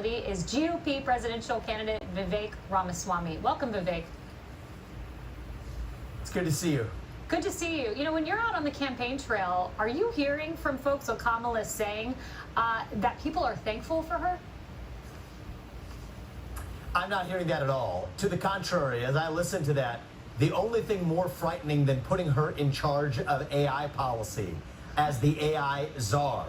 Is GOP presidential candidate Vivek Ramaswamy. Welcome, Vivek. It's good to see you. Good to see you. You know, when you're out on the campaign trail, are you hearing from folks what Kamala is saying that people are thankful for her? I'm not hearing that at all. To the contrary, as I listen to that, the only thing more frightening than putting her in charge of AI policy as the AI czar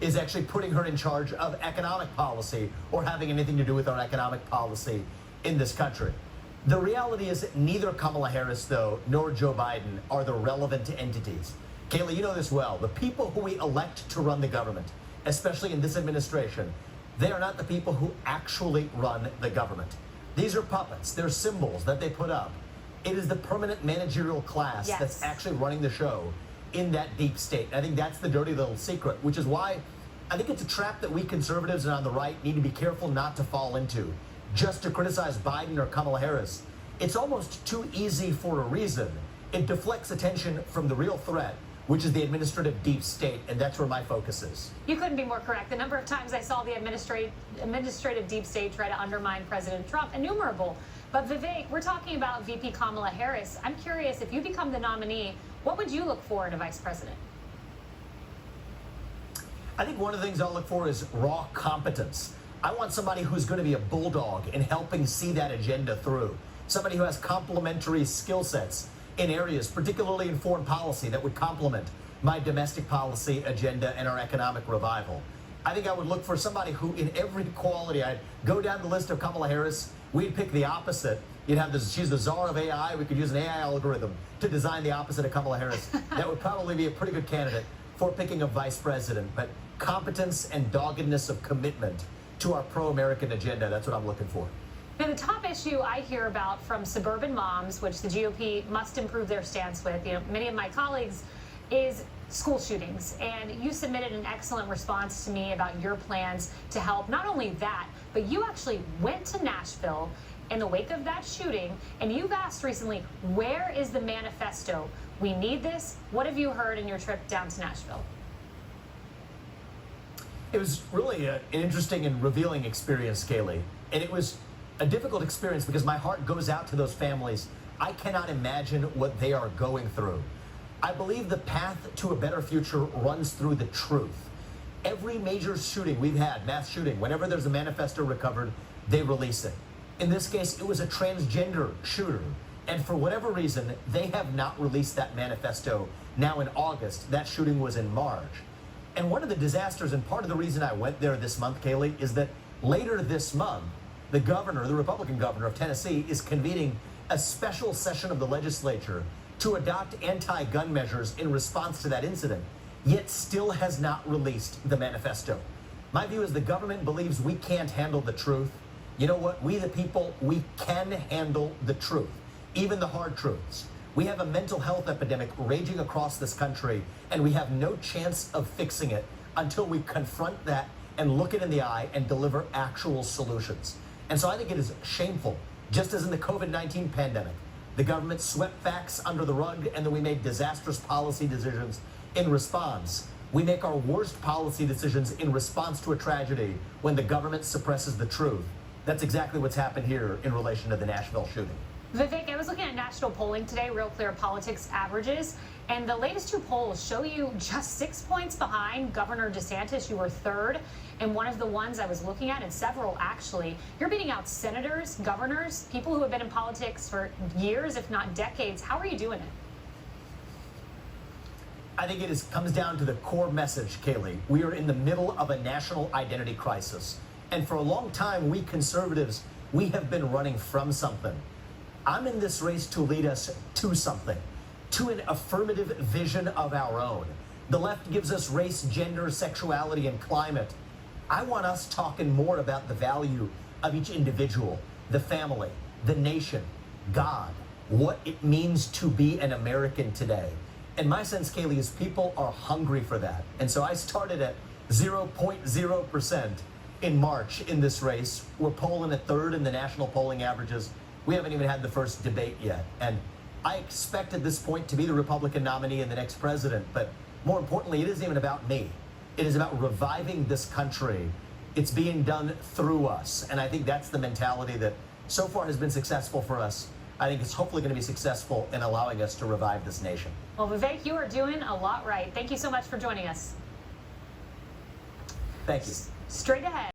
is actually putting her in charge of economic policy or having anything to do with our economic policy in this country. The reality is that neither Kamala Harris, though, nor Joe Biden are the relevant entities. Kaleigh, you know this well. The people who we elect to run the government, especially in this administration, they are not the people who actually run the government. These are puppets. They're symbols that they put up. It is the permanent managerial class that's actually running the show in that deep state. I think that's the dirty little secret, which is why I think it's a trap that we conservatives and on the right need to be careful not to fall into. Just to criticize Biden or Kamala Harris, it's almost too easy for a reason. It deflects attention from the real threat, which is the administrative deep state, and that's where my focus is. You couldn't be more correct. The number of times I saw the administrative deep state try to undermine President Trump, innumerable. But Vivek, we're talking about VP Kamala Harris. I'm curious, if you become the nominee, what would you look for in a vice president? I think one of the things I'll look for is raw competence. I want somebody who's going to be a bulldog in helping see that agenda through. Somebody who has complementary skill sets in areas, particularly in foreign policy, that would complement my domestic policy agenda and our economic revival. I think I would look for somebody who, in every quality, I'd go down the list of Kamala Harris, we'd pick the opposite. You'd have this, she's the czar of AI. We could use an AI algorithm to design the opposite of Kamala Harris. That would probably be a pretty good candidate for picking a vice president. But competence and doggedness of commitment to our pro-American agenda, that's what I'm looking for. Now, the top issue I hear about from suburban moms, which the GOP must improve their stance with, you know, many of my colleagues, is school shootings. And you submitted an excellent response to me about your plans to help not only that, but you actually went to Nashville in the wake of that shooting, and you've asked recently, where is the manifesto? We need this. What have you heard in your trip down to Nashville? It was really an interesting and revealing experience, Kaleigh. And it was a difficult experience because my heart goes out to those families. I cannot imagine what they are going through. I believe the path to a better future runs through the truth. Every major shooting we've had, mass shooting, whenever there's a manifesto recovered, they release it. In this case, it was a transgender shooter. And for whatever reason, they have not released that manifesto now in August. That shooting was in March. And one of the disasters, and part of the reason I went there this month, Kaleigh, is that later this month, the governor, the Republican governor of Tennessee, is convening a special session of the legislature to adopt anti-gun measures in response to that incident, yet still has not released the manifesto. My view is the government believes we can't handle the truth. You know what? We, the people, we can handle the truth, even the hard truths. We have a mental health epidemic raging across this country, and we have no chance of fixing it until we confront that and look it in the eye and deliver actual solutions. And so I think it is shameful, just as in the COVID-19 pandemic, the government swept facts under the rug and then we made disastrous policy decisions in response. We make our worst policy decisions in response to a tragedy when the government suppresses the truth. That's exactly what's happened here in relation to the Nashville shooting. Vivek, I was looking at national polling today, Real Clear Politics averages, and the latest two polls show you just 6 points behind Governor DeSantis. You were third, and one of the ones I was looking at, and several actually, you're beating out senators, governors, people who have been in politics for years, if not decades. How are you doing it? I think it comes down to the core message, Kaleigh. We are in the middle of a national identity crisis. And for a long time, we conservatives, we have been running from something. I'm in this race to lead us to something, to an affirmative vision of our own. The left gives us race, gender, sexuality, and climate. I want us talking more about the value of each individual, the family, the nation, God, what it means to be an American today. And my sense, Kaleigh, is people are hungry for that. And so I started at 0.0% in March in this race. We're polling at third in the national polling averages. We haven't even had the first debate yet. And I expect at this point to be the Republican nominee and the next president. But more importantly, it isn't even about me. It is about reviving this country It's being done through us. And I think that's the mentality that so far has been successful for us. I think it's hopefully going to be successful in allowing us to revive this nation. Well, Vivek, you are doing a lot right. Thank you so much for joining us. Thank you. Straight ahead.